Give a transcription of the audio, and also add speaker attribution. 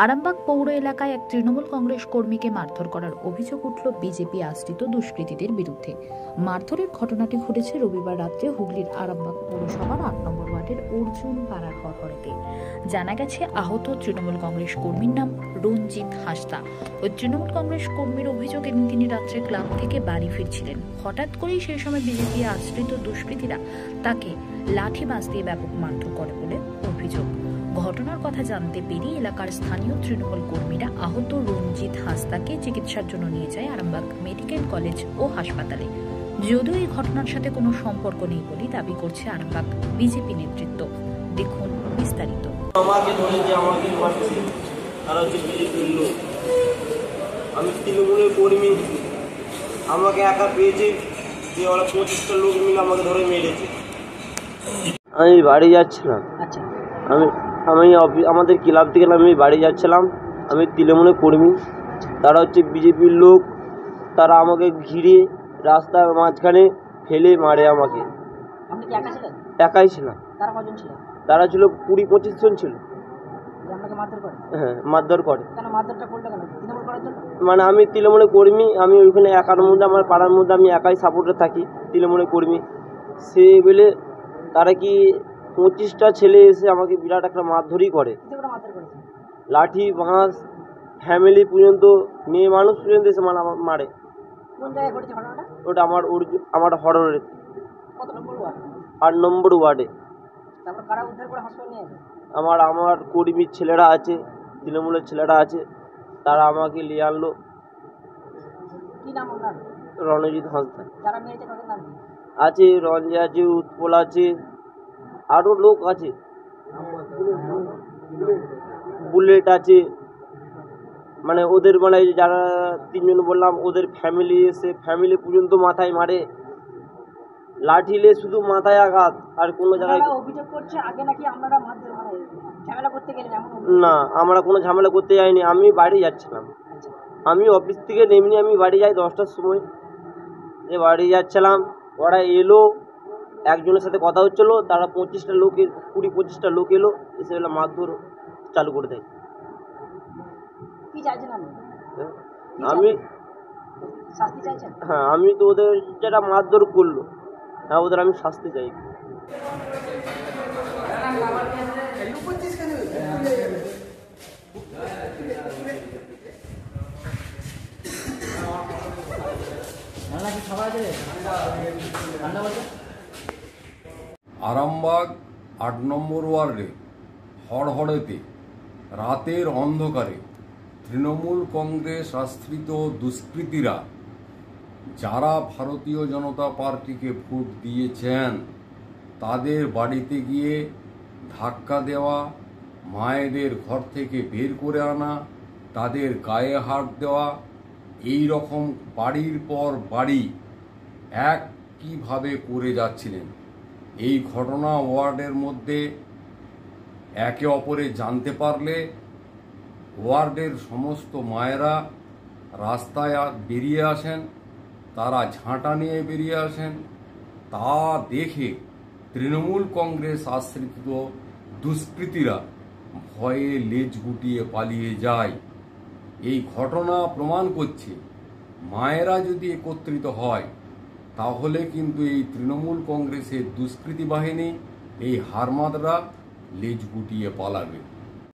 Speaker 1: আরামবাগ পৌর এলাকায় এক তৃণমূল কংগ্রেস কর্মীকে মারধর করার অভিযোগ উঠল বিজেপি আশ্রিত দুষ্কৃতীদের বিরুদ্ধে। মারধরের ঘটনাটি ঘটেছে রবিবার রাত্রে হুগলির আরামবাগ পৌরসভার ৮ নম্বর ওয়ার্ডের অর্জুন পাড়ার হরহরেতে। জানা গেছে, আহত তৃণমূল কংগ্রেস কর্মীর নাম রঞ্জিত হাসদা। ওই তৃণমূল কংগ্রেস কর্মীর অভিযোগ, এদিন তিনি রাত্রে ক্লাব থেকে বাড়ি ফিরছিলেন। হঠাৎ করেই সেই সময় বিজেপি আশ্রিত দুষ্কৃতীরা তাকে লাঠি বাঁশ দিয়ে ব্যাপক মারধর করে বলে অভিযোগ। ঘটনার কথা জানতে পেরে এলাকার স্থানীয় তৃণমূল কর্মীরা আহত রঞ্জিত হাসদাকে চিকিৎসার জন্য নিয়ে যায় আরামবাগ মেডিকেল কলেজ ও হাসপাতালে। যদিও এই ঘটনার সাথে কোনো সম্পর্ক নেই বলে দাবি করছে আরামবাগ বিজেপি নেতৃত্ব। দেখুন বিস্তারিত।
Speaker 2: আমি তৃণমূলের কর্মী, আমাকে একা পেয়েছে যে ওরা 25টা লোক মিলে আমাকে ধরে মেরেছে। আমি বাড়ি যাচ্ছিলাম।
Speaker 3: আচ্ছা,
Speaker 2: আমি আমাদের ক্লাব থেকে আমি বাড়ি যাচ্ছিলাম। আমি তৃণমূলের কর্মী, তারা হচ্ছে বিজেপির লোক। তারা আমাকে ঘিরে রাস্তার মাঝখানে ফেলে মারে আমাকে।
Speaker 3: আপনি কি একা ছিলেন?
Speaker 2: একাই ছিলাম।
Speaker 3: তারা কজন ছিল?
Speaker 2: তারা ছিল 20-25 জন ছিল।
Speaker 3: আপনাকে মারধর করে?
Speaker 2: হ্যাঁ, মারধর করে।
Speaker 3: কেন মারধরটা করলো কেন? তৃণমূল করার জন্য?
Speaker 2: মানে আমি তৃণমূলের কর্মী, আমি ওইখানে একার মধ্যে, আমার পাড়ার মধ্যে আমি একাই সাপোর্টে থাকি তৃণমূলের কর্মী। সে বলে তারা কি 25টা ছেলে এসে আমাকে বিরাট একটা মারধরই করে। লাঠি বাঁশ, ফ্যামিলি পর্যন্ত, মেয়ে মানুষ পর্যন্ত এসে মারে।
Speaker 3: কোন জায়গায় ঘটেছে ঘটনাটা?
Speaker 2: ওটা আমার হররে
Speaker 3: কত নম্বর ওয়ার্ড?
Speaker 2: 8 নম্বর ওয়ার্ডে।
Speaker 3: তারপর কারা উদ্ধার করে হাসপাতালে নিয়ে গেছে?
Speaker 2: আমার কর্মীর ছেলেরা আছে, তৃণমূলের ছেলেরা আছে, তারা আমাকে নিয়ে আনলো।
Speaker 3: কি নাম ওনার?
Speaker 2: রণজিৎ হাসদা।
Speaker 3: যারা মেরেছে তাদের নাম কি?
Speaker 2: আছে রঞ্জে আছে, উৎপল আছে, আরও লোক আছে, বুলেট আছে। মানে ওদের মানে যারা 3 জন বললাম, ওদের ফ্যামিলি এসে ফ্যামিলি পর্যন্ত মাথায় মারে। লাঠিলে শুধু মাথায় আঘাত, আর কোনো জায়গায়
Speaker 3: অভিযোগ করছে আগে নাকি আপনারা ঝামেলা করতে গেলেন এমন?
Speaker 2: না, আমরা কোনো ঝামেলা করতে যাইনি। আমি বাড়ি যাচ্ছিলাম। আমি অফিস থেকে নেমে আমি বাড়ি যাই 10টার সময়। যে বাড়ি যাচ্ছিলাম, ওরা এলো, একজনের সাথে কথা হচ্ছিলো, তারা 25টা লোক 20-25টা লোক এলো, এসে বলে মারধর চালু করে দেয়।
Speaker 3: কি চাইছেন আপনি?
Speaker 2: আমি
Speaker 3: শাস্তি চাইছেন?
Speaker 2: হ্যাঁ, আমি তো ওদের যেটা মারধর করলো, হ্যাঁ, ওদের আমি শাস্তি চাই।
Speaker 4: আরামবাগ 8 নম্বর ওয়ার্ডে হরহরেতে রাতের অন্ধকারে তৃণমূল কংগ্রেস আশ্রিত দুষ্কৃতীরা, যারা ভারতীয় জনতা পার্টিকে ভোট দিয়েছেন, তাদের বাড়িতে গিয়ে ধাক্কা দেওয়া, মায়েদের ঘর থেকে বের করে আনা, তাদের গায়ে হাত দেওয়া, এই রকম বাড়ির পর বাড়ি একইভাবে করে যাচ্ছিলেন। এই ঘটনা ওয়ার্ডের মধ্যে একে অপরে জানতে পারলে ওয়ার্ডের সমস্ত মায়েরা রাস্তায় বেরিয়ে আসেন, তারা ঝাঁটা নিয়ে বেরিয়ে আসেন। তা দেখে তৃণমূল কংগ্রেস আশ্রিত দুষ্কৃতীরা ভয়ে লেজ গুটিয়ে পালিয়ে যায়। এই ঘটনা প্রমাণ করছে, মায়েরা যদি একত্রিত হয় তাহলে কিন্তু এই তৃণমূল কংগ্রেসের দুষ্কৃতী বাহিনী, এই হারমাদরা লেজ গুটিয়ে পালাবে।